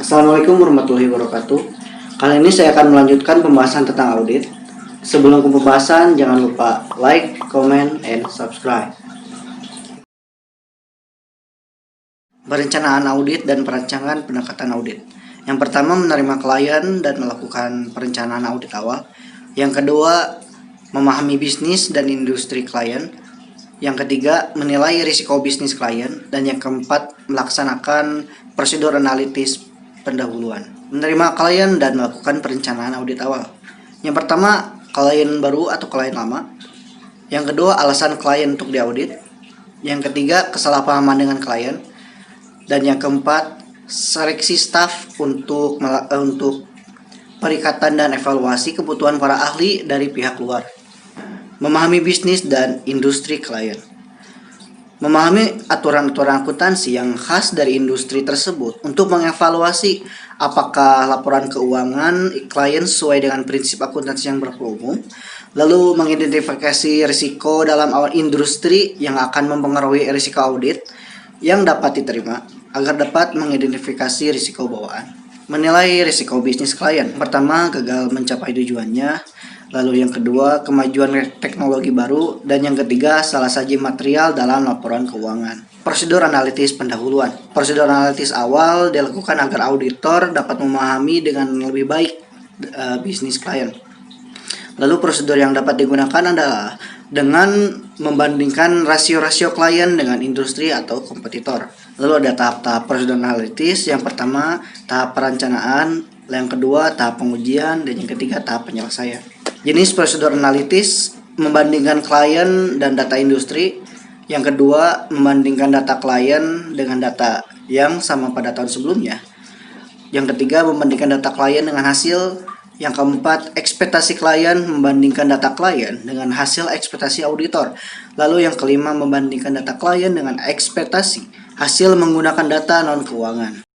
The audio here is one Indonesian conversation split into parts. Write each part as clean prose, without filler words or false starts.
Assalamualaikum warahmatullahi wabarakatuh. Kali ini saya akan melanjutkan pembahasan tentang audit. Sebelum ke pembahasan, jangan lupa like, comment, and subscribe. Perencanaan audit dan perancangan pendekatan audit. Yang pertama, menerima klien dan melakukan perencanaan audit awal. Yang kedua, memahami bisnis dan industri klien. Yang ketiga, menilai risiko bisnis klien. Dan yang keempat, melaksanakan prosedur analitis pendahuluan. Menerima klien dan melakukan perencanaan audit awal. Yang pertama, klien baru atau klien lama. Yang kedua, alasan klien untuk diaudit. Yang ketiga, kesalahpahaman dengan klien. Dan yang keempat, seleksi staf untuk perikatan dan evaluasi kebutuhan para ahli dari pihak luar. Memahami bisnis dan industri klien. Memahami aturan-aturan akuntansi yang khas dari industri tersebut untuk mengevaluasi apakah laporan keuangan klien sesuai dengan prinsip akuntansi yang berlaku umum, lalu mengidentifikasi risiko dalam awal industri yang akan mempengaruhi risiko audit yang dapat diterima agar dapat mengidentifikasi risiko bawaan. Menilai risiko bisnis klien. Pertama, gagal mencapai tujuannya. Lalu yang kedua, kemajuan teknologi baru. Dan yang ketiga, salah saji material dalam laporan keuangan. Prosedur analitis pendahuluan. Prosedur analitis awal dilakukan agar auditor dapat memahami dengan lebih baik bisnis klien. Lalu prosedur yang dapat digunakan adalah dengan membandingkan rasio-rasio klien dengan industri atau kompetitor. Lalu ada tahap-tahap prosedur analitis. Yang pertama, tahap perencanaan. Yang kedua, tahap pengujian. Dan yang ketiga, tahap penyelesaian. Jenis prosedur analitis membandingkan klien dan data industri. Yang kedua, membandingkan data klien dengan data yang sama pada tahun sebelumnya. Yang ketiga, membandingkan data klien dengan hasil. Yang keempat, ekspektasi klien membandingkan data klien dengan hasil ekspektasi auditor. Lalu yang kelima, membandingkan data klien dengan ekspektasi hasil menggunakan data non-keuangan.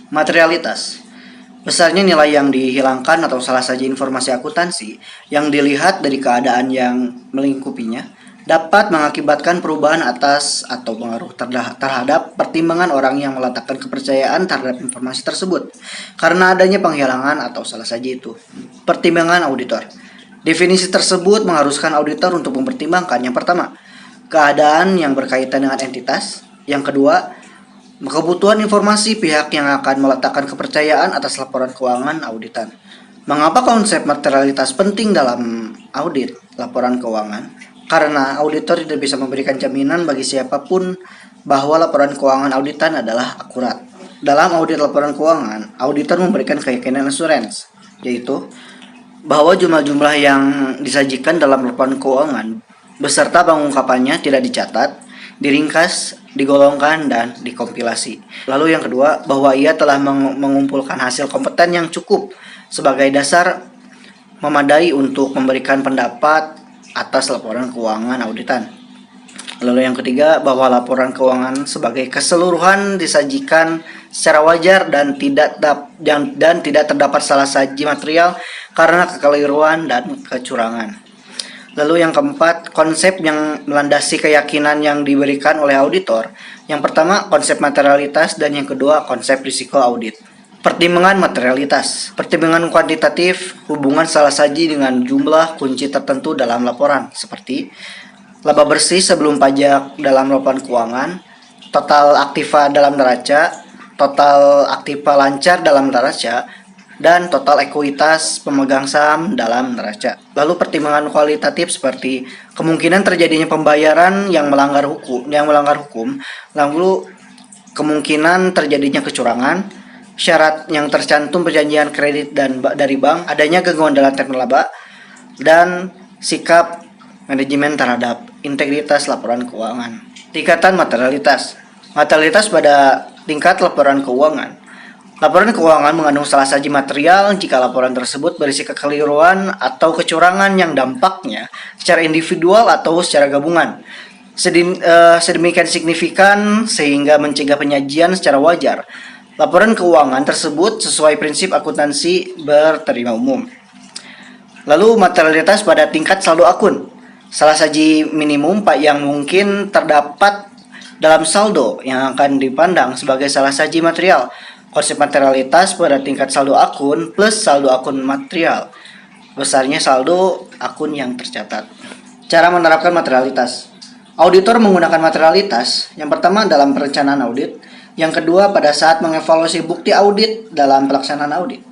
Materialitas. Besarnya nilai yang dihilangkan atau salah saja informasi akuntansi yang dilihat dari keadaan yang melingkupinya dapat mengakibatkan perubahan atas atau pengaruh terhadap pertimbangan orang yang meletakkan kepercayaan terhadap informasi tersebut karena adanya penghilangan atau salah saja itu. Pertimbangan auditor. Definisi tersebut mengharuskan auditor untuk mempertimbangkan yang pertama, keadaan yang berkaitan dengan entitas. Yang kedua, kebutuhan informasi pihak yang akan meletakkan kepercayaan atas laporan keuangan auditan. Mengapa konsep materialitas penting dalam audit laporan keuangan? Karena auditor tidak bisa memberikan jaminan bagi siapapun bahwa laporan keuangan auditan adalah akurat. Dalam audit laporan keuangan, auditor memberikan keyakinan assurance, yaitu bahwa jumlah-jumlah yang disajikan dalam laporan keuangan beserta pengungkapannya tidak dicatat, diringkas, digolongkan, dan dikompilasi. Lalu yang kedua, bahwa ia telah mengumpulkan hasil kompeten yang cukup sebagai dasar memadai untuk memberikan pendapat atas laporan keuangan auditan. Lalu yang ketiga, bahwa laporan keuangan sebagai keseluruhan disajikan secara wajar dan tidak terdapat salah saji material karena kekeliruan dan kecurangan. Lalu yang keempat, konsep yang melandasi keyakinan yang diberikan oleh auditor. Yang pertama, konsep materialitas, dan yang kedua, konsep risiko audit. Pertimbangan materialitas. Pertimbangan kuantitatif, hubungan salah saji dengan jumlah kunci tertentu dalam laporan, seperti laba bersih sebelum pajak dalam laporan keuangan, total aktiva dalam neraca, total aktiva lancar dalam neraca, dan total ekuitas pemegang saham dalam neraca. Lalu pertimbangan kualitatif seperti kemungkinan terjadinya pembayaran yang melanggar hukum, lalu kemungkinan terjadinya kecurangan, syarat yang tercantum perjanjian kredit dan dari bank, adanya gangguan dalam term laba, dan sikap manajemen terhadap integritas laporan keuangan. Tingkatan materialitas. Materialitas pada tingkat laporan keuangan. Laporan keuangan mengandung salah saji material jika laporan tersebut berisi kekeliruan atau kecurangan yang dampaknya secara individual atau secara gabungan sedemikian signifikan sehingga mencegah penyajian secara wajar. Laporan keuangan tersebut sesuai prinsip akuntansi berterima umum. Lalu materialitas pada tingkat saldo akun. Salah saji minimum yang mungkin terdapat dalam saldo yang akan dipandang sebagai salah saji material. Konsep materialitas pada tingkat saldo akun plus saldo akun material. Besarnya saldo akun yang tercatat. Cara menerapkan materialitas. Auditor menggunakan materialitas. Yang pertama dalam perencanaan audit. Yang kedua pada saat mengevaluasi bukti audit dalam pelaksanaan audit.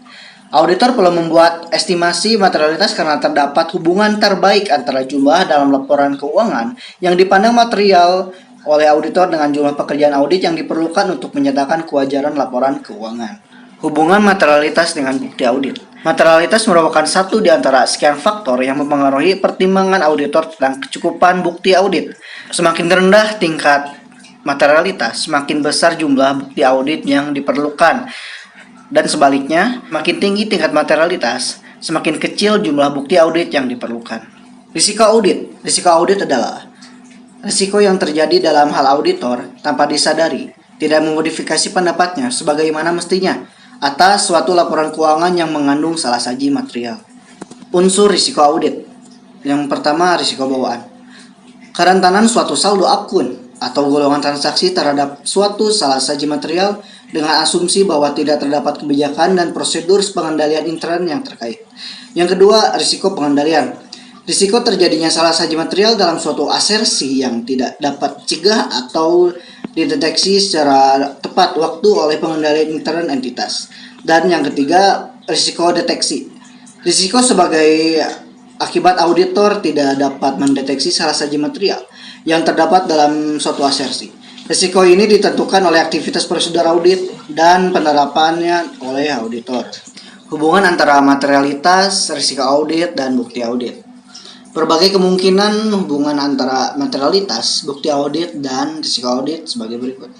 Auditor perlu membuat estimasi materialitas karena terdapat hubungan terbaik antara jumlah dalam laporan keuangan yang dipandang material oleh auditor dengan jumlah pekerjaan audit yang diperlukan untuk menyatakan kewajaran laporan keuangan. Hubungan materialitas dengan bukti audit. Materialitas merupakan satu di antara sekian faktor yang mempengaruhi pertimbangan auditor tentang kecukupan bukti audit. Semakin rendah tingkat materialitas, semakin besar jumlah bukti audit yang diperlukan. Dan sebaliknya, makin tinggi tingkat materialitas, semakin kecil jumlah bukti audit yang diperlukan. Risiko audit. Risiko audit adalah risiko yang terjadi dalam hal auditor tanpa disadari, tidak memodifikasi pendapatnya sebagaimana mestinya atas suatu laporan keuangan yang mengandung salah saji material. Unsur risiko audit. Yang pertama, risiko bawaan. Kerentanan suatu saldo akun atau golongan transaksi terhadap suatu salah saji material dengan asumsi bahwa tidak terdapat kebijakan dan prosedur pengendalian intern yang terkait. Yang kedua, risiko pengendalian. Risiko terjadinya salah saji material dalam suatu asersi yang tidak dapat cegah atau dideteksi secara tepat waktu oleh pengendalian intern entitas. Dan yang ketiga, risiko deteksi. Risiko sebagai akibat auditor tidak dapat mendeteksi salah saji material yang terdapat dalam suatu asersi. Risiko ini ditentukan oleh aktivitas prosedur audit dan penerapannya oleh auditor. Hubungan antara materialitas, risiko audit, dan bukti audit. Berbagai kemungkinan hubungan antara materialitas, bukti audit, dan risiko audit sebagai berikut.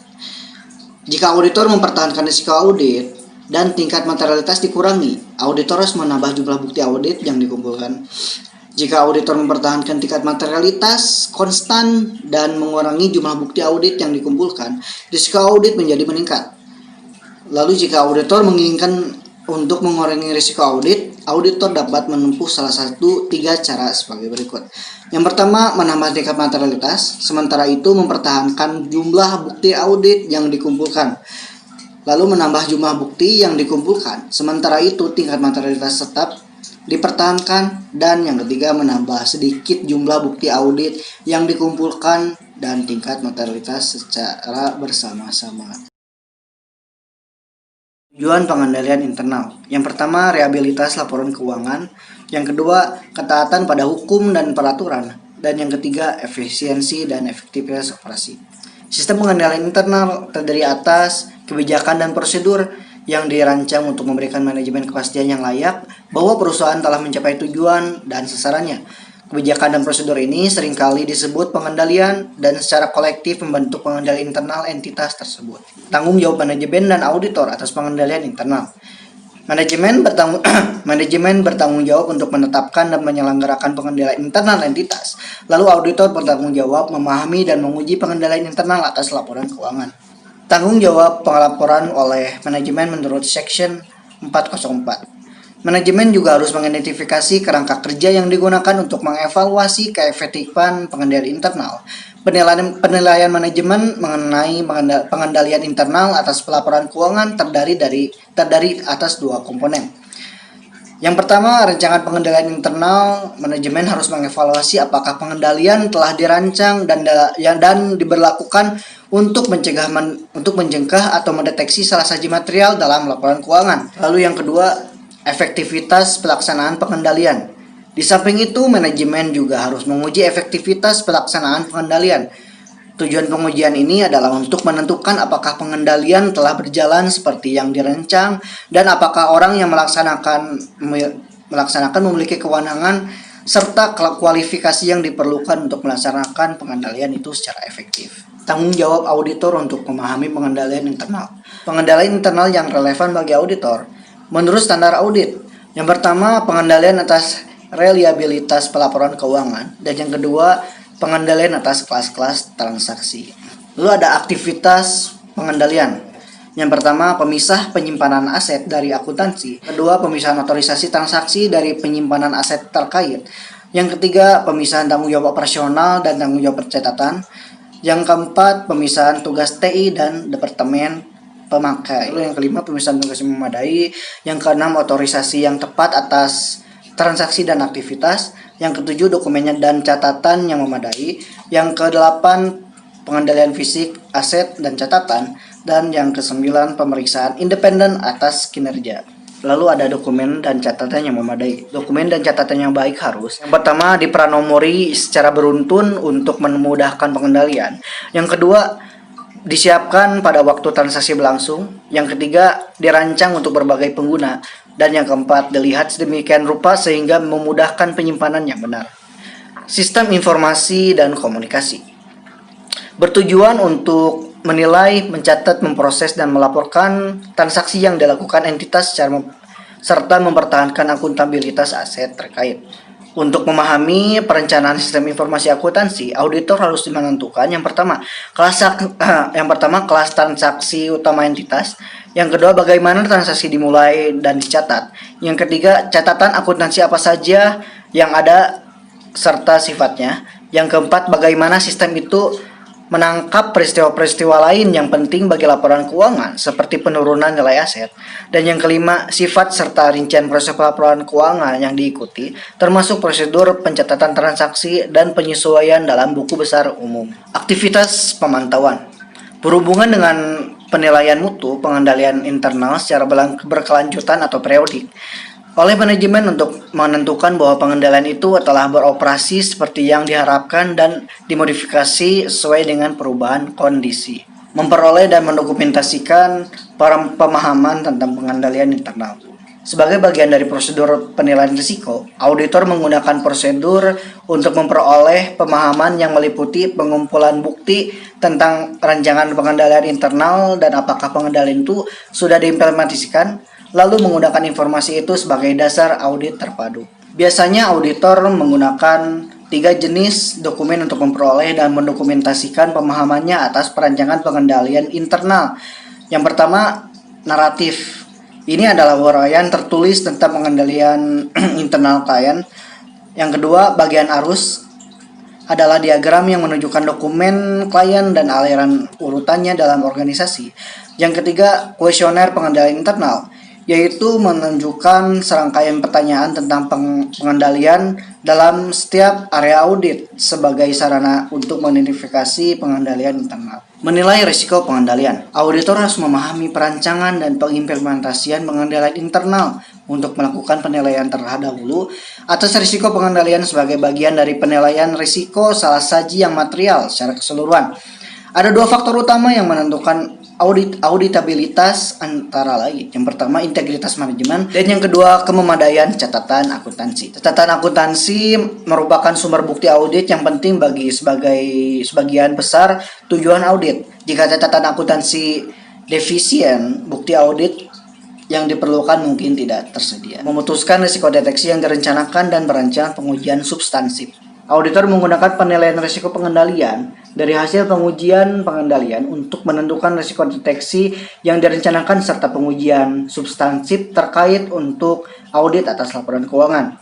Jika auditor mempertahankan risiko audit dan tingkat materialitas dikurangi, auditor harus menambah jumlah bukti audit yang dikumpulkan. Jika auditor mempertahankan tingkat materialitas konstan dan mengurangi jumlah bukti audit yang dikumpulkan, risiko audit menjadi meningkat. Lalu jika auditor menginginkan untuk mengurangi risiko audit, auditor dapat menempuh salah satu 3 cara sebagai berikut. Yang pertama, menambah tingkat materialitas, sementara itu mempertahankan jumlah bukti audit yang dikumpulkan. Lalu menambah jumlah bukti yang dikumpulkan, sementara itu tingkat materialitas tetap dipertahankan. Dan yang ketiga, menambah sedikit jumlah bukti audit yang dikumpulkan dan tingkat materialitas secara bersama-sama. Tujuan pengendalian internal. Yang pertama, rehabilitas laporan keuangan. Yang kedua, ketaatan pada hukum dan peraturan. Dan yang ketiga, efisiensi dan efektivitas operasi. Sistem pengendalian internal terdiri atas kebijakan dan prosedur yang dirancang untuk memberikan manajemen kepastian yang layak bahwa perusahaan telah mencapai tujuan dan sasarannya. Kebijakan dan prosedur ini seringkali disebut pengendalian dan secara kolektif membentuk pengendalian internal entitas tersebut. Tanggung jawab manajemen dan auditor atas pengendalian internal. Manajemen bertanggung jawab untuk menetapkan dan menyelenggarakan pengendalian internal entitas. Lalu auditor bertanggung jawab memahami dan menguji pengendalian internal atas laporan keuangan. Tanggung jawab pelaporan oleh manajemen menurut Section 404. Manajemen juga harus mengidentifikasi kerangka kerja yang digunakan untuk mengevaluasi keefektifan pengendalian internal. Penilaian manajemen mengenai pengendalian internal atas pelaporan keuangan terdiri atas 2 komponen. Yang pertama, rancangan pengendalian internal. Manajemen harus mengevaluasi apakah pengendalian telah dirancang dan diberlakukan untuk mencegah atau mendeteksi salah saji material dalam laporan keuangan. Lalu yang kedua, efektivitas pelaksanaan pengendalian. Di samping itu, manajemen juga harus menguji efektivitas pelaksanaan pengendalian. Tujuan pengujian ini adalah untuk menentukan apakah pengendalian telah berjalan seperti yang dirancang dan apakah orang yang melaksanakan memiliki kewenangan serta kualifikasi yang diperlukan untuk melaksanakan pengendalian itu secara efektif. Tanggung jawab auditor untuk memahami pengendalian internal. Pengendalian internal yang relevan bagi auditor menurut standar audit. Yang pertama, pengendalian atas reliabilitas pelaporan keuangan, dan yang kedua, pengendalian atas kelas-kelas transaksi. Lalu ada aktivitas pengendalian. Yang pertama, pemisah penyimpanan aset dari akuntansi. Kedua, pemisahan otorisasi transaksi dari penyimpanan aset terkait. Yang ketiga, pemisahan tanggung jawab operasional dan tanggung jawab pencatatan. Yang keempat, pemisahan tugas TI dan departemen pemakai. Lalu yang kelima, pemisahan tugas yang memadai. Yang keenam, otorisasi yang tepat atas transaksi dan aktivitas. Yang ketujuh, dokumennya dan catatan yang memadai. Yang kedelapan, pengendalian fisik, aset, dan catatan. Dan yang kesembilan, pemeriksaan independen atas kinerja. Lalu ada dokumen dan catatan yang memadai. Dokumen dan catatan yang baik harus: yang pertama, dipranomori secara beruntun untuk memudahkan pengendalian. Yang kedua, disiapkan pada waktu transaksi berlangsung. Yang ketiga, dirancang untuk berbagai pengguna. Dan yang keempat, dilihat sedemikian rupa sehingga memudahkan penyimpanan yang benar. Sistem informasi dan komunikasi bertujuan untuk menilai, mencatat, memproses, dan melaporkan transaksi yang dilakukan entitas serta mempertahankan akuntabilitas aset terkait. Untuk memahami perencanaan sistem informasi akuntansi, auditor harus menentukan yang pertama, kelas transaksi utama entitas. Yang kedua, bagaimana transaksi dimulai dan dicatat. Yang ketiga, catatan akuntansi apa saja yang ada serta sifatnya. Yang keempat, bagaimana sistem itu menangkap peristiwa-peristiwa lain yang penting bagi laporan keuangan seperti penurunan nilai aset. Dan yang kelima, sifat serta rincian proses laporan keuangan yang diikuti, termasuk prosedur pencatatan transaksi dan penyesuaian dalam buku besar umum. Aktivitas pemantauan berhubungan dengan penilaian mutu, pengendalian internal secara berkelanjutan atau periodik oleh manajemen untuk menentukan bahwa pengendalian itu telah beroperasi seperti yang diharapkan dan dimodifikasi sesuai dengan perubahan kondisi. Memperoleh dan mendokumentasikan pemahaman tentang pengendalian internal. Sebagai bagian dari prosedur penilaian risiko, auditor menggunakan prosedur untuk memperoleh pemahaman yang meliputi pengumpulan bukti tentang rancangan pengendalian internal dan apakah pengendalian itu sudah diimplementasikan, lalu menggunakan informasi itu sebagai dasar audit terpadu. Biasanya auditor menggunakan 3 jenis dokumen untuk memperoleh dan mendokumentasikan pemahamannya atas perancangan pengendalian internal. Yang pertama, naratif. Ini adalah uraian tertulis tentang pengendalian internal klien. Yang kedua, bagian arus adalah diagram yang menunjukkan dokumen klien dan aliran urutannya dalam organisasi. Yang ketiga, kuesioner pengendalian internal, yaitu menunjukkan serangkaian pertanyaan tentang pengendalian dalam setiap area audit sebagai sarana untuk mengidentifikasi pengendalian internal. Menilai risiko pengendalian. Auditor harus memahami perancangan dan pengimplementasian pengendalian internal untuk melakukan penilaian terdahulu atas risiko pengendalian sebagai bagian dari penilaian risiko salah saji yang material secara keseluruhan. Ada 2 faktor utama yang menentukan auditabilitas antara lain. Yang pertama, integritas manajemen, dan yang kedua, kememadaian catatan akuntansi. Catatan akuntansi merupakan sumber bukti audit yang penting bagi sebagian besar tujuan audit. Jika catatan akuntansi defisien, bukti audit yang diperlukan mungkin tidak tersedia. Memutuskan risiko deteksi yang direncanakan dan merancang pengujian substansif. Auditor menggunakan penilaian risiko pengendalian dari hasil pengujian pengendalian untuk menentukan risiko deteksi yang direncanakan serta pengujian substansif terkait untuk audit atas laporan keuangan.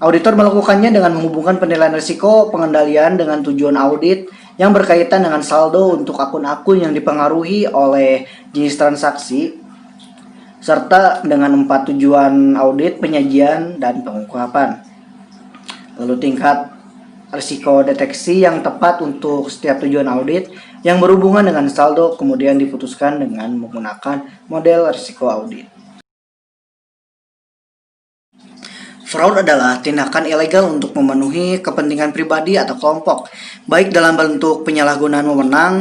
Auditor melakukannya dengan menghubungkan penilaian risiko pengendalian dengan tujuan audit yang berkaitan dengan saldo untuk akun-akun yang dipengaruhi oleh jenis transaksi serta dengan 4 tujuan audit, penyajian, dan pengungkapan. Lalu tingkat risiko deteksi yang tepat untuk setiap tujuan audit yang berhubungan dengan saldo kemudian diputuskan dengan menggunakan model risiko audit. Fraud adalah tindakan ilegal untuk memenuhi kepentingan pribadi atau kelompok, baik dalam bentuk penyalahgunaan wewenang,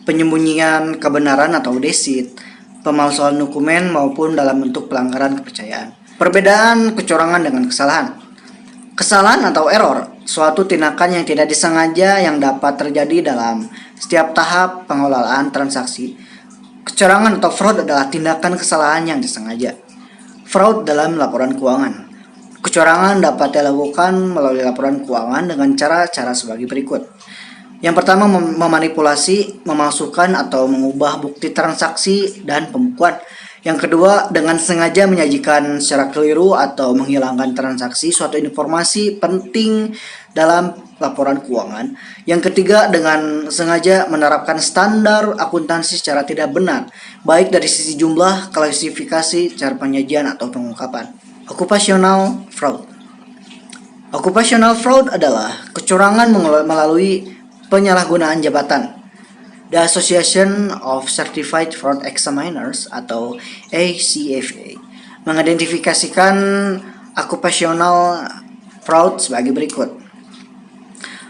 penyembunyian kebenaran atau desit, pemalsuan dokumen maupun dalam bentuk pelanggaran kepercayaan. Perbedaan kecurangan dengan kesalahan. Kesalahan atau error, suatu tindakan yang tidak disengaja yang dapat terjadi dalam setiap tahap pengelolaan transaksi. Kecurangan atau fraud adalah tindakan kesalahan yang disengaja. Fraud dalam laporan keuangan. Kecurangan dapat dilakukan melalui laporan keuangan dengan cara-cara sebagai berikut. Yang pertama, memanipulasi, memalsukan atau mengubah bukti transaksi dan pembukuan. Yang kedua, dengan sengaja menyajikan secara keliru atau menghilangkan transaksi suatu informasi penting dalam laporan keuangan. Yang ketiga, dengan sengaja menerapkan standar akuntansi secara tidak benar, baik dari sisi jumlah, klasifikasi, cara penyajian, atau pengungkapan. Occupational fraud. Occupational fraud adalah kecurangan melalui penyalahgunaan jabatan. The Association of Certified Fraud Examiners atau ACFA mengidentifikasikan occupational fraud sebagai berikut.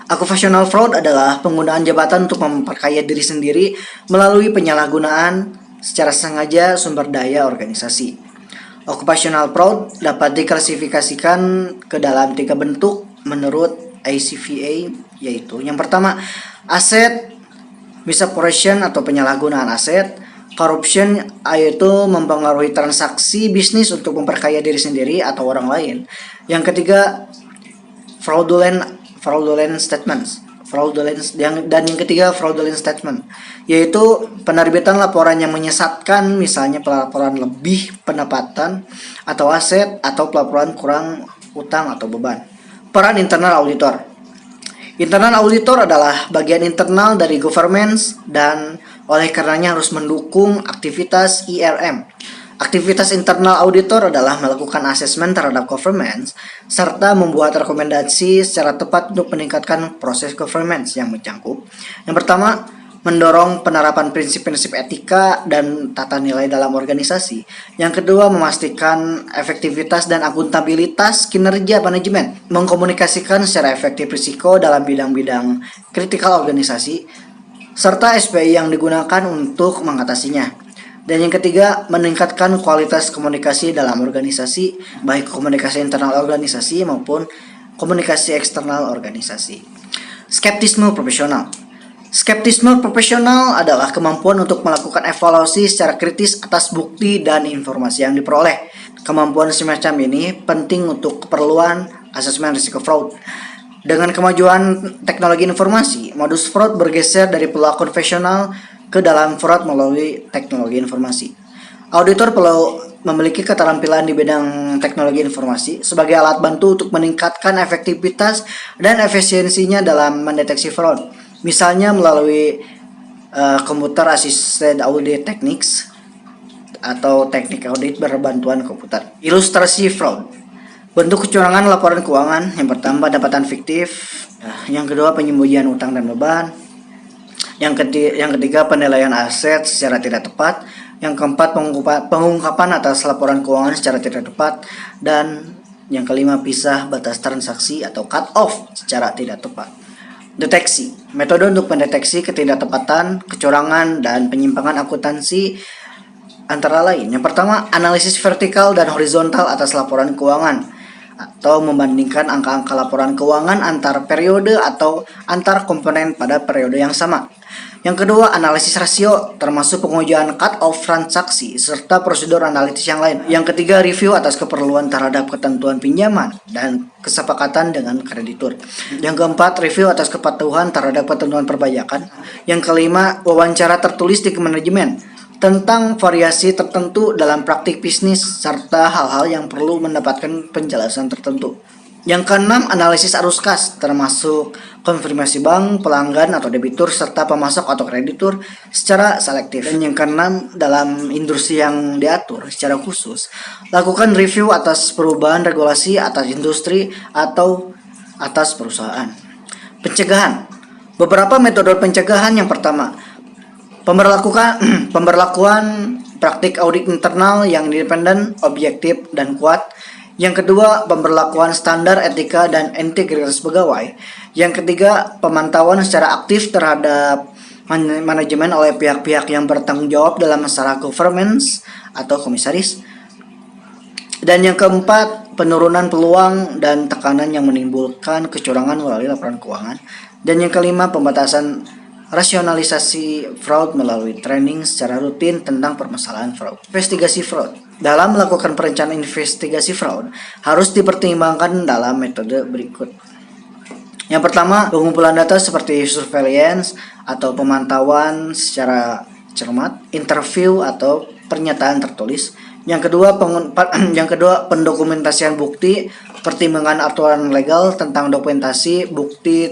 Occupational fraud adalah penggunaan jabatan untuk memperkaya diri sendiri melalui penyalahgunaan secara sengaja sumber daya organisasi. Occupational fraud dapat diklasifikasikan ke dalam 3 bentuk menurut ACFA, yaitu yang pertama, aset misappropriation atau penyalahgunaan aset, corruption yaitu mempengaruhi transaksi bisnis untuk memperkaya diri sendiri atau orang lain. Yang ketiga, fraudulent statements. Dan yang ketiga, fraudulent statement, yaitu penerbitan laporan yang menyesatkan, misalnya pelaporan lebih pendapatan atau aset atau pelaporan kurang utang atau beban. Peran internal auditor. Internal auditor adalah bagian internal dari government dan oleh karenanya harus mendukung aktivitas IRM. Aktivitas internal auditor adalah melakukan asesmen terhadap government serta membuat rekomendasi secara tepat untuk meningkatkan proses governance yang mencakup. Yang pertama, mendorong penerapan prinsip-prinsip etika dan tata nilai dalam organisasi. Yang kedua, memastikan efektivitas dan akuntabilitas kinerja manajemen, mengkomunikasikan secara efektif risiko dalam bidang-bidang kritikal organisasi, serta SPI yang digunakan untuk mengatasinya. Dan yang ketiga, meningkatkan kualitas komunikasi dalam organisasi, baik komunikasi internal organisasi maupun komunikasi eksternal organisasi. Skeptisme profesional. Skeptisme profesional adalah kemampuan untuk melakukan evaluasi secara kritis atas bukti dan informasi yang diperoleh. Kemampuan semacam ini penting untuk keperluan asesmen risiko fraud. Dengan kemajuan teknologi informasi, modus fraud bergeser dari pola konvensional ke dalam fraud melalui teknologi informasi. Auditor perlu memiliki keterampilan di bidang teknologi informasi sebagai alat bantu untuk meningkatkan efektivitas dan efisiensinya dalam mendeteksi fraud. Misalnya melalui computer assisted audit techniques atau teknik audit berbantuan komputer. Ilustrasi fraud. Bentuk kecurangan laporan keuangan. Yang pertama, pendapatan fiktif. Yang kedua, penyembunyian utang dan beban. Yang ketiga, penilaian aset secara tidak tepat. Yang keempat, pengungkapan atas laporan keuangan secara tidak tepat. Dan yang kelima, pisah batas transaksi atau cut off secara tidak tepat. Deteksi. Metode untuk mendeteksi ketidaktepatan, kecurangan, dan penyimpangan akuntansi antara lain. Yang pertama, analisis vertikal dan horizontal atas laporan keuangan atau membandingkan angka-angka laporan keuangan antar periode atau antar komponen pada periode yang sama. Yang kedua, analisis rasio termasuk pengujian cut-off transaksi serta prosedur analitis yang lain. Yang ketiga, review atas keperluan terhadap ketentuan pinjaman dan kesepakatan dengan kreditur. Yang keempat, review atas kepatuhan terhadap ketentuan perpajakan. Yang kelima, wawancara tertulis di manajemen tentang variasi tertentu dalam praktik bisnis serta hal-hal yang perlu mendapatkan penjelasan tertentu. Yang keenam, analisis arus kas termasuk konfirmasi bank, pelanggan atau debitur serta pemasok atau kreditur secara selektif. Dan yang keenam, dalam industri yang diatur secara khusus, lakukan review atas perubahan regulasi atas industri atau atas perusahaan. Pencegahan. Beberapa metode pencegahan. Yang pertama, pemberlakuan praktik audit internal yang independen, objektif, dan kuat. Yang kedua, pemberlakuan standar etika dan integritas pegawai. Yang ketiga, pemantauan secara aktif terhadap manajemen oleh pihak-pihak yang bertanggung jawab dalam masalah governance atau komisaris. Dan yang keempat, penurunan peluang dan tekanan yang menimbulkan kecurangan melalui laporan keuangan. Dan yang kelima, pembatasan rasionalisasi fraud melalui training secara rutin tentang permasalahan fraud. Investigasi fraud. Dalam melakukan perencanaan investigasi fraud, harus dipertimbangkan dalam metode berikut. Yang pertama, pengumpulan data seperti surveillance atau pemantauan secara cermat, interview atau pernyataan tertulis. Yang kedua, pendokumentasian bukti, pertimbangan aturan legal tentang dokumentasi, bukti,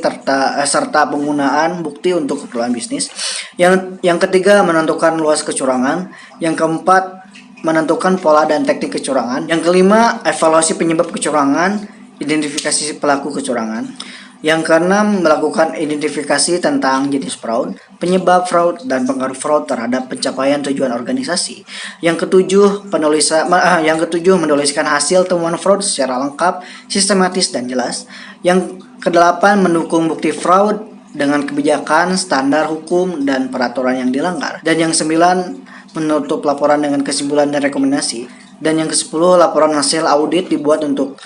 serta penggunaan bukti untuk keperluan bisnis. Yang ketiga, menentukan luas kecurangan. Yang keempat, menentukan pola dan teknik kecurangan. Yang kelima, evaluasi penyebab kecurangan, identifikasi pelaku kecurangan. Yang keenam, melakukan identifikasi tentang jenis fraud, penyebab fraud, dan pengaruh fraud terhadap pencapaian tujuan organisasi. Yang ketujuh, menuliskan hasil temuan fraud secara lengkap, sistematis, dan jelas. Yang kedelapan, mendukung bukti fraud dengan kebijakan, standar hukum, dan peraturan yang dilanggar. Dan yang sembilan, menutup laporan dengan kesimpulan dan rekomendasi. Dan yang kesepuluh, laporan hasil audit dibuat untuk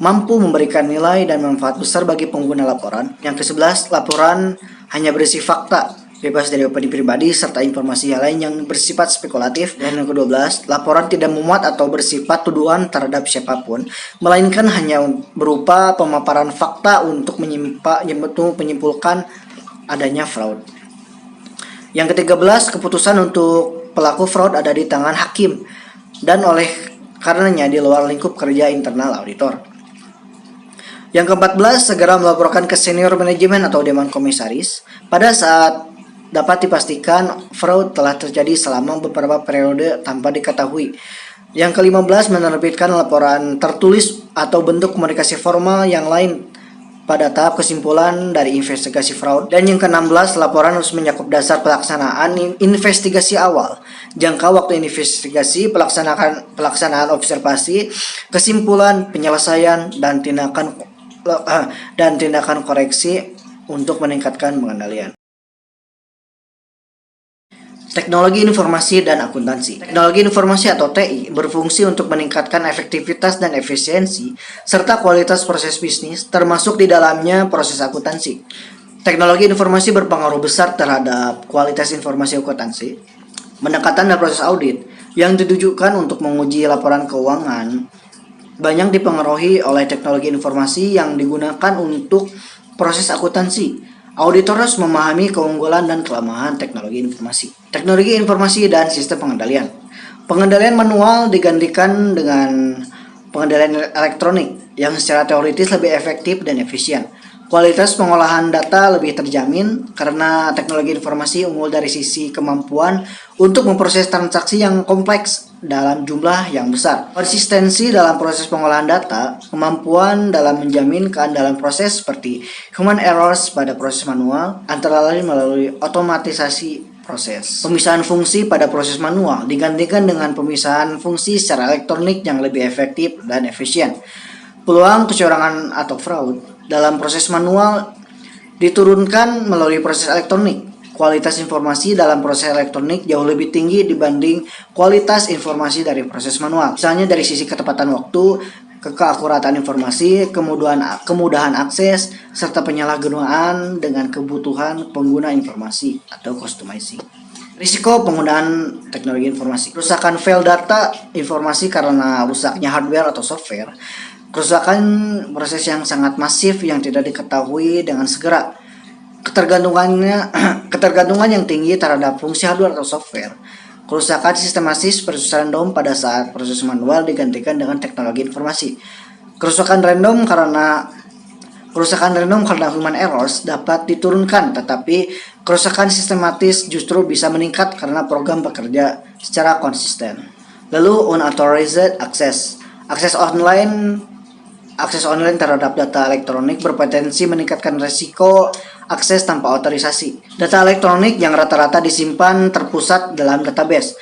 mampu memberikan nilai dan manfaat besar bagi pengguna laporan. Yang ke-11, laporan hanya berisi fakta, bebas dari opini pribadi serta informasi lain yang bersifat spekulatif. Dan yang ke-12, laporan tidak memuat atau bersifat tuduhan terhadap siapapun, melainkan hanya berupa pemaparan fakta untuk menyimpulkan adanya fraud. Yang ke-13, keputusan untuk pelaku fraud ada di tangan hakim dan oleh karenanya di luar lingkup kerja internal auditor. Yang ke-14, segera melaporkan ke senior manajemen atau dewan komisaris pada saat dapat dipastikan fraud telah terjadi selama beberapa periode tanpa diketahui. Yang ke-15, menerbitkan laporan tertulis atau bentuk komunikasi formal yang lain pada tahap kesimpulan dari investigasi fraud. Dan yang ke-16, laporan harus mencakup dasar pelaksanaan investigasi awal, jangka waktu investigasi, pelaksanaan observasi, kesimpulan, penyelesaian, dan tindakan koreksi untuk meningkatkan pengendalian. Teknologi informasi dan akuntansi. Teknologi informasi atau TI berfungsi untuk meningkatkan efektivitas dan efisiensi serta kualitas proses bisnis, termasuk di dalamnya proses akuntansi. Teknologi informasi berpengaruh besar terhadap kualitas informasi akuntansi. Pendekatan dan proses audit yang ditujukan untuk menguji laporan keuangan banyak dipengaruhi oleh teknologi informasi yang digunakan untuk proses akuntansi. Auditor harus memahami keunggulan dan kelemahan teknologi informasi. Teknologi informasi dan sistem pengendalian. Pengendalian manual digantikan dengan pengendalian elektronik yang secara teoritis lebih efektif dan efisien. Kualitas pengolahan data lebih terjamin karena teknologi informasi unggul dari sisi kemampuan untuk memproses transaksi yang kompleks dalam jumlah yang besar. Konsistensi dalam proses pengolahan data, kemampuan dalam menjamin keandalan proses seperti human errors pada proses manual, antara lain melalui otomatisasi proses. Pemisahan fungsi pada proses manual digantikan dengan pemisahan fungsi secara elektronik yang lebih efektif dan efisien. Peluang kecurangan atau fraud dalam proses manual diturunkan melalui proses elektronik. Kualitas informasi dalam proses elektronik jauh lebih tinggi dibanding kualitas informasi dari proses manual. Misalnya dari sisi ketepatan waktu, keakuratan informasi, kemudahan akses, serta penyalahgunaan dengan kebutuhan pengguna informasi atau customizing. Risiko penggunaan teknologi informasi. Kerusakan file data informasi karena rusaknya hardware atau software. Kerusakan proses yang sangat masif yang tidak diketahui dengan segera. Ketergantungan yang tinggi terhadap fungsi hardware atau software. Kerusakan sistematis proses random pada saat proses manual digantikan dengan teknologi informasi. Kerusakan random karena human errors dapat diturunkan, tetapi kerusakan sistematis justru bisa meningkat karena program bekerja secara konsisten. Lalu unauthorized access. Akses online terhadap data elektronik berpotensi meningkatkan risiko akses tanpa otorisasi. Data elektronik yang rata-rata disimpan terpusat dalam database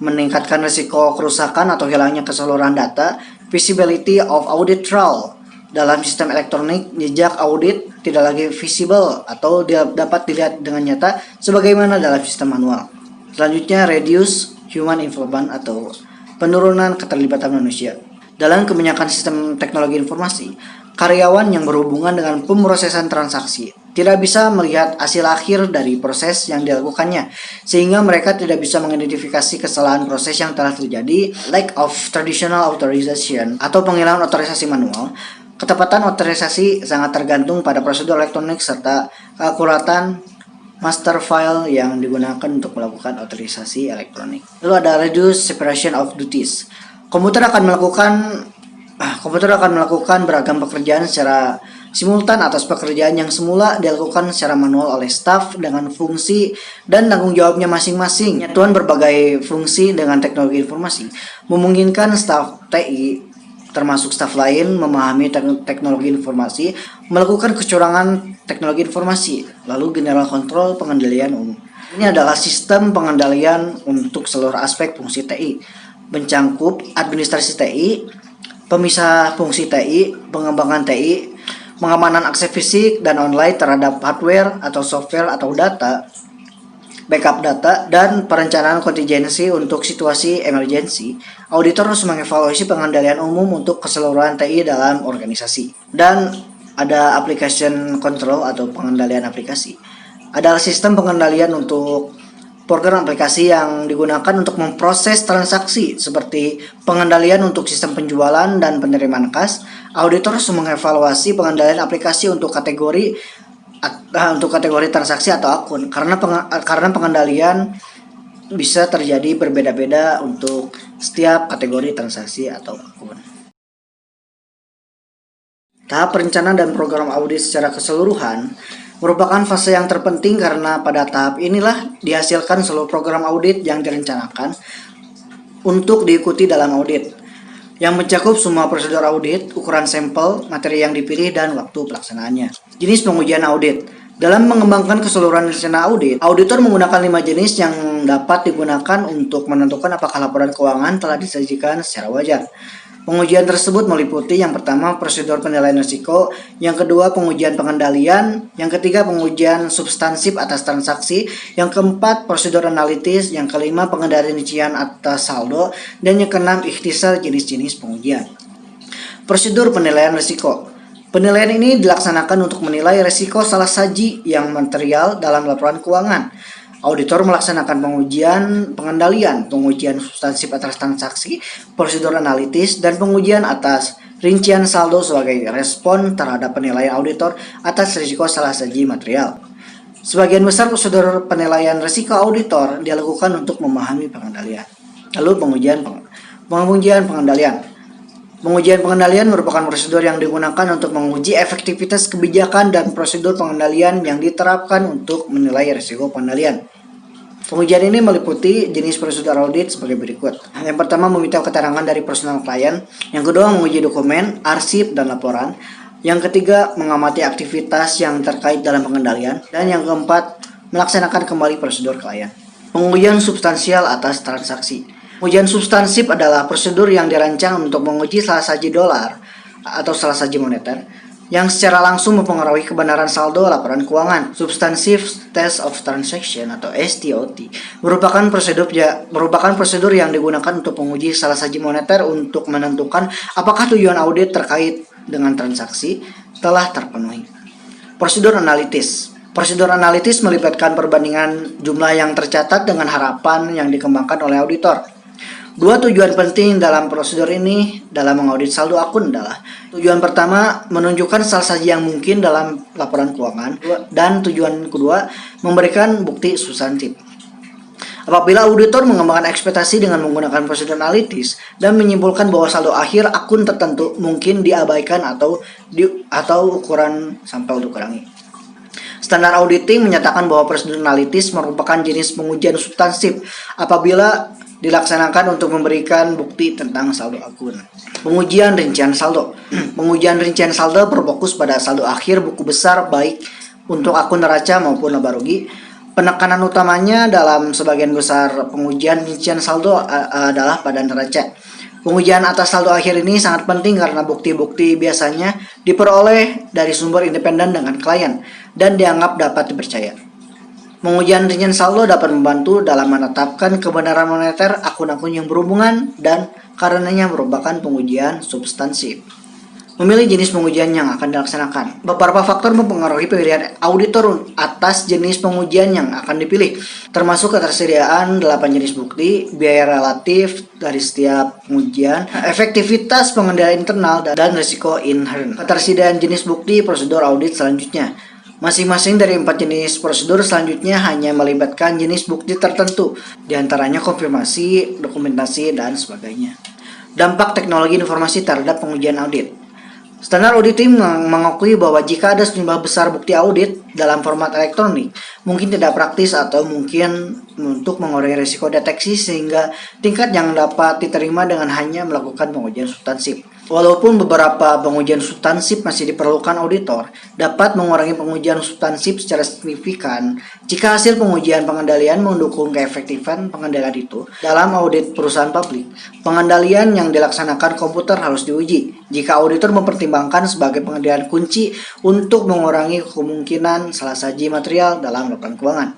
meningkatkan risiko kerusakan atau hilangnya keseluruhan data. Visibility of audit trail. Dalam sistem elektronik, jejak audit tidak lagi visible atau dapat dilihat dengan nyata sebagaimana dalam sistem manual. Selanjutnya, reduce human involvement atau penurunan keterlibatan manusia. Dalam kebanyakan sistem teknologi informasi, karyawan yang berhubungan dengan pemrosesan transaksi tidak bisa melihat hasil akhir dari proses yang dilakukannya, sehingga mereka tidak bisa mengidentifikasi kesalahan proses yang telah terjadi. Lack of traditional authorization atau penghilangan otorisasi manual. Ketepatan otorisasi sangat tergantung pada prosedur elektronik serta keakuratan master file yang digunakan untuk melakukan otorisasi elektronik. Lalu ada reduce separation of duties. Komputer akan melakukan Komputer akan melakukan beragam pekerjaan secara simultan atas pekerjaan yang semula dilakukan secara manual oleh staf dengan fungsi dan tanggung jawabnya masing-masing. Penyatuan berbagai fungsi dengan teknologi informasi memungkinkan staf TI termasuk staf lain memahami teknologi informasi, melakukan kecurangan teknologi informasi, lalu general control pengendalian umum. Ini adalah sistem pengendalian untuk seluruh aspek fungsi TI, mencangkup administrasi TI, pemisah fungsi TI, pengembangan TI, pengamanan akses fisik dan online terhadap hardware atau software atau data, backup data, dan perencanaan kontingensi untuk situasi emergensi. Auditor harus mengevaluasi pengendalian umum untuk keseluruhan TI dalam organisasi. Dan ada application control atau pengendalian aplikasi. Adalah sistem pengendalian untuk program aplikasi yang digunakan untuk memproses transaksi seperti pengendalian untuk sistem penjualan dan penerimaan kas. Auditor harus mengevaluasi pengendalian aplikasi untuk kategori transaksi atau akun karena pengendalian bisa terjadi berbeda-beda untuk setiap kategori transaksi atau akun. Tahap perencanaan dan program audit secara keseluruhan merupakan fase yang terpenting karena pada tahap inilah dihasilkan seluruh program audit yang direncanakan untuk diikuti dalam audit, yang mencakup semua prosedur audit, ukuran sampel, materi yang dipilih, dan waktu pelaksanaannya. Jenis pengujian audit. Dalam mengembangkan keseluruhan rencana audit, auditor menggunakan 5 jenis yang dapat digunakan untuk menentukan apakah laporan keuangan telah disajikan secara wajar. Pengujian tersebut meliputi yang pertama prosedur penilaian risiko, yang kedua pengujian pengendalian, yang ketiga pengujian substansif atas transaksi, yang keempat prosedur analitis, yang kelima pengendalian rincian atas saldo, dan yang keenam ikhtisar jenis-jenis pengujian. Prosedur penilaian risiko. Penilaian ini dilaksanakan untuk menilai risiko salah saji yang material dalam laporan keuangan. Auditor melaksanakan pengujian pengendalian, pengujian substansif atas transaksi, prosedur analitis, dan pengujian atas rincian saldo sebagai respon terhadap penilaian auditor atas risiko salah saji material. Sebagian besar prosedur penilaian risiko auditor dilakukan untuk memahami pengendalian. Lalu pengujian pengendalian. Pengujian pengendalian merupakan prosedur yang digunakan untuk menguji efektivitas kebijakan dan prosedur pengendalian yang diterapkan untuk menilai risiko pengendalian. Pengujian ini meliputi jenis prosedur audit sebagai berikut. Yang pertama, meminta keterangan dari personal klien. Yang kedua, menguji dokumen, arsip, dan laporan. Yang ketiga, mengamati aktivitas yang terkait dalam pengendalian. Dan yang keempat, melaksanakan kembali prosedur klien. Pengujian substansial atas transaksi. Pengujian substansif adalah prosedur yang dirancang untuk menguji salah saji dolar atau salah saji moneter yang secara langsung mempengaruhi kebenaran saldo laporan keuangan. Substantive Test of Transaction atau STOT merupakan prosedur yang digunakan untuk menguji salah saji moneter untuk menentukan apakah tujuan audit terkait dengan transaksi telah terpenuhi. Prosedur analitis. Prosedur analitis melibatkan perbandingan jumlah yang tercatat dengan harapan yang dikembangkan oleh auditor. Dua tujuan penting dalam prosedur ini dalam mengaudit saldo akun adalah tujuan pertama, menunjukkan salah saji yang mungkin dalam laporan keuangan, dan tujuan kedua, memberikan bukti substantif. Apabila auditor mengembangkan ekspektasi dengan menggunakan prosedur analitis dan menyimpulkan bahwa saldo akhir akun tertentu mungkin diabaikan atau ukuran sampel dikurangi. Standar auditing menyatakan bahwa prosedur analitis merupakan jenis pengujian substansif apabila dilaksanakan untuk memberikan bukti tentang saldo akun. Pengujian rincian saldo. Pengujian rincian saldo berfokus pada saldo akhir buku besar baik untuk akun neraca maupun laba rugi. Penekanan utamanya dalam sebagian besar pengujian rincian saldo adalah pada neraca. Pengujian atas saldo akhir ini sangat penting karena bukti-bukti biasanya diperoleh dari sumber independen dengan klien dan dianggap dapat dipercaya. Pengujian rincian saldo dapat membantu dalam menetapkan kebenaran moneter akun-akun yang berhubungan dan karenanya merupakan pengujian substansif. Memilih jenis pengujian yang akan dilaksanakan. Beberapa faktor mempengaruhi pilihan auditor atas jenis pengujian yang akan dipilih, termasuk ketersediaan 8 jenis bukti, biaya relatif dari setiap pengujian, efektivitas pengendalian internal, dan risiko inherent. Ketersediaan jenis bukti prosedur audit selanjutnya. Masing-masing dari 4 jenis prosedur selanjutnya hanya melibatkan jenis bukti tertentu, diantaranya konfirmasi, dokumentasi, dan sebagainya. Dampak teknologi informasi terhadap pengujian audit. Standar audit tim mengakui bahwa jika ada sejumlah besar bukti audit dalam format elektronik, mungkin tidak praktis atau mungkin untuk mengurangi risiko deteksi sehingga tingkat yang dapat diterima dengan hanya melakukan pengujian substansif. Walaupun beberapa pengujian substansif masih diperlukan auditor, dapat mengurangi pengujian substansif secara signifikan jika hasil pengujian pengendalian mendukung keefektifan pengendalian itu. Dalam audit perusahaan publik, pengendalian yang dilaksanakan komputer harus diuji jika auditor mempertimbangkan sebagai pengendalian kunci untuk mengurangi kemungkinan salah saji material dalam laporan keuangan.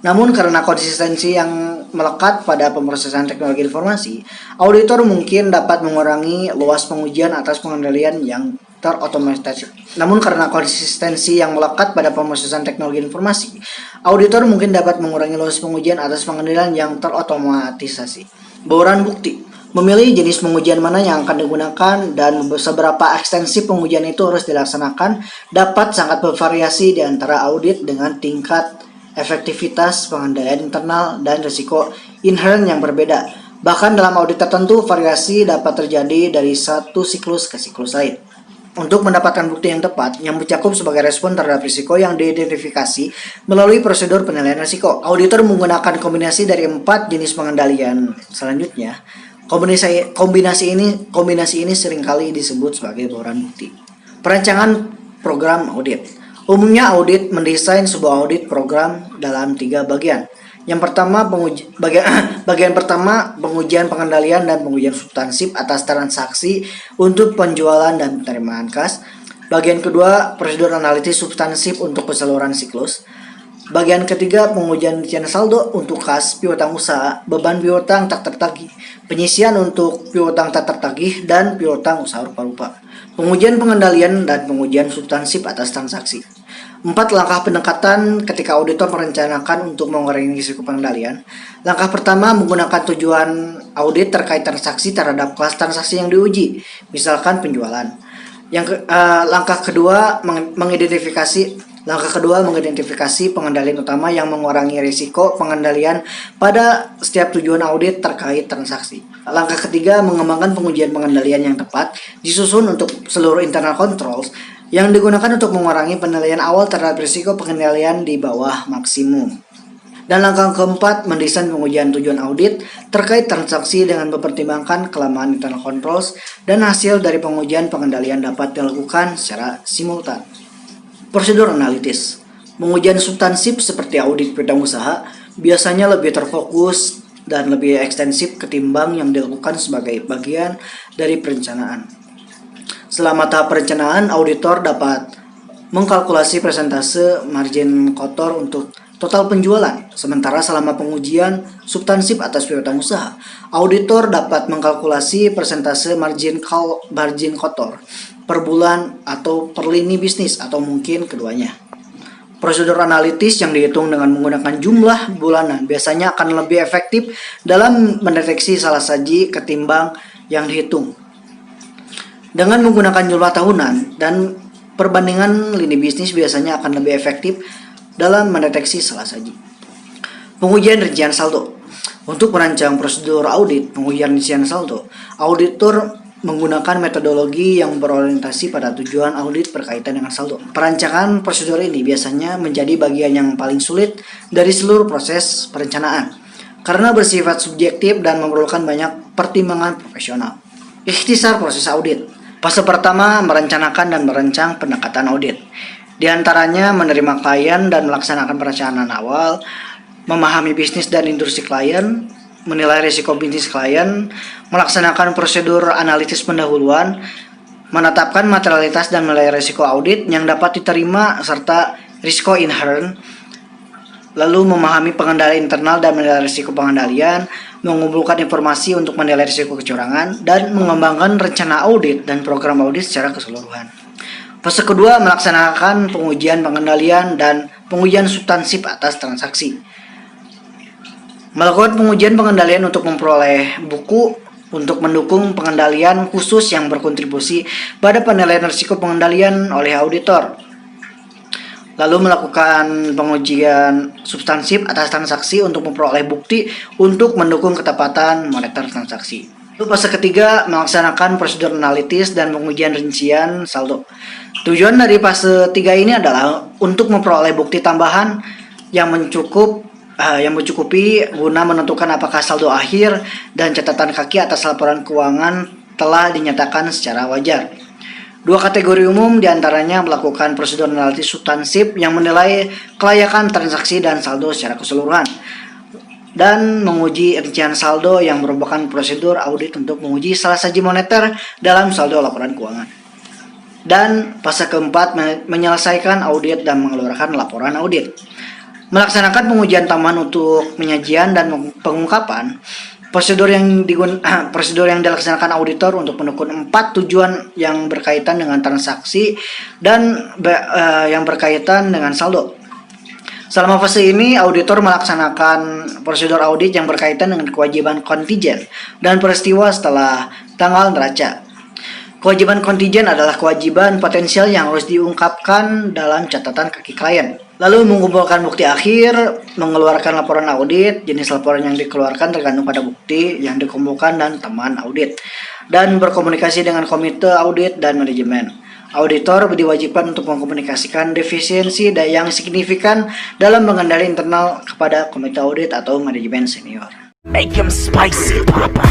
Namun karena konsistensi yang melekat pada pemrosesan teknologi informasi, auditor mungkin dapat mengurangi luas pengujian atas pengendalian yang terotomatisasi. Namun karena konsistensi yang melekat pada pemrosesan teknologi informasi, auditor mungkin dapat mengurangi luas pengujian atas pengendalian yang terotomatisasi. Bauran bukti. Memilih jenis pengujian mana yang akan digunakan dan seberapa ekstensif pengujian itu harus dilaksanakan dapat sangat bervariasi di antara audit dengan tingkat efektivitas pengendalian internal dan risiko inherent yang berbeda. Bahkan dalam audit tertentu, variasi dapat terjadi dari satu siklus ke siklus lain. Untuk mendapatkan bukti yang tepat, yang mencakup sebagai respon terhadap risiko yang diidentifikasi melalui prosedur penilaian risiko, auditor menggunakan kombinasi dari 4 jenis pengendalian. Selanjutnya, kombinasi ini seringkali disebut sebagai bauran bukti. Perancangan program audit. Umumnya audit mendesain sebuah audit program dalam 3 bagian. Yang pertama, bagian pertama pengujian pengendalian dan pengujian substansif atas transaksi untuk penjualan dan penerimaan kas. Bagian kedua, prosedur analisis substansif untuk keseluruhan siklus. Bagian ketiga, pengujian rincian saldo untuk kas piutang usaha, beban piutang tak tertagih, penyisian untuk piutang tak tertagih, dan piutang usaha rupa-rupa. Pengujian pengendalian dan pengujian substansif atas transaksi. 4 langkah pendekatan ketika auditor merencanakan untuk mengurangi risiko pengendalian. Langkah pertama, menggunakan tujuan audit terkait transaksi terhadap kelas transaksi yang diuji, misalkan penjualan. Langkah kedua, mengidentifikasi pengendalian utama yang mengurangi risiko pengendalian pada setiap tujuan audit terkait transaksi. Langkah ketiga, mengembangkan pengujian pengendalian yang tepat, disusun untuk seluruh internal controls yang digunakan untuk mengurangi penilaian awal terhadap risiko pengendalian di bawah maksimum. Dan langkah keempat, mendesain pengujian tujuan audit terkait transaksi dengan mempertimbangkan kelemahan internal controls dan hasil dari pengujian pengendalian dapat dilakukan secara simultan. Prosedur analitis. Pengujian substansif seperti audit piutang usaha biasanya lebih terfokus dan lebih ekstensif ketimbang yang dilakukan sebagai bagian dari perencanaan. Selama tahap perencanaan, auditor dapat mengkalkulasi persentase margin kotor untuk total penjualan. Sementara selama pengujian substansif atas piutang usaha, auditor dapat mengkalkulasi persentase margin kotor per bulan atau per lini bisnis atau mungkin keduanya. Prosedur analitis yang dihitung dengan menggunakan jumlah bulanan biasanya akan lebih efektif dalam mendeteksi salah saji ketimbang yang dihitung dengan menggunakan jumlah tahunan, dan perbandingan lini bisnis biasanya akan lebih efektif dalam mendeteksi salah saji. Pengujian rincian saldo. Untuk merancang prosedur audit pengujian rincian saldo, auditor menggunakan metodologi yang berorientasi pada tujuan audit berkaitan dengan saldo. Perancangan prosedur ini biasanya menjadi bagian yang paling sulit dari seluruh proses perencanaan karena bersifat subjektif dan memerlukan banyak pertimbangan profesional. Ikhtisar proses audit. Fase pertama, merencanakan dan merancang pendekatan audit. Di antaranya menerima klien dan melaksanakan perencanaan awal, memahami bisnis dan industri klien, menilai risiko bisnis klien, melaksanakan prosedur analisis pendahuluan, menetapkan materialitas dan menilai risiko audit yang dapat diterima serta risiko inherent, lalu memahami pengendalian internal dan menilai risiko pengendalian, mengumpulkan informasi untuk menilai risiko kecurangan, dan mengembangkan rencana audit dan program audit secara keseluruhan. Fase kedua, melaksanakan pengujian pengendalian dan pengujian substansif atas transaksi. Melakukan pengujian pengendalian untuk memperoleh buku untuk mendukung pengendalian khusus yang berkontribusi pada penilaian risiko pengendalian oleh auditor. Lalu melakukan pengujian substansif atas transaksi untuk memperoleh bukti untuk mendukung ketepatan moneter transaksi. Lalu fase ketiga, melaksanakan prosedur analitis dan pengujian rincian saldo. Tujuan dari fase 3 ini adalah untuk memperoleh bukti tambahan yang mencukupi guna menentukan apakah saldo akhir dan catatan kaki atas laporan keuangan telah dinyatakan secara wajar. Dua kategori umum diantaranya melakukan prosedur analitis substansif yang menilai kelayakan transaksi dan saldo secara keseluruhan, dan menguji rincian saldo yang merupakan prosedur audit untuk menguji salah saji moneter dalam saldo laporan keuangan. Dan fase keempat, menyelesaikan audit dan mengeluarkan laporan audit. Melaksanakan pengujian tambahan untuk penyajian dan pengungkapan. Prosedur yang dilaksanakan auditor untuk mendukung 4 tujuan yang berkaitan dengan transaksi dan yang berkaitan dengan saldo. Selama fase ini, auditor melaksanakan prosedur audit yang berkaitan dengan kewajiban kontijen dan peristiwa setelah tanggal neraca. Kewajiban kontijen adalah kewajiban potensial yang harus diungkapkan dalam catatan kaki klien. Lalu mengumpulkan bukti akhir, mengeluarkan laporan audit, jenis laporan yang dikeluarkan tergantung pada bukti yang dikumpulkan dan teman audit, dan berkomunikasi dengan komite audit dan manajemen. Auditor diwajibkan untuk mengkomunikasikan defisiensi yang signifikan dalam mengendali internal kepada komite audit atau manajemen senior. Make 'em spicy, Papa.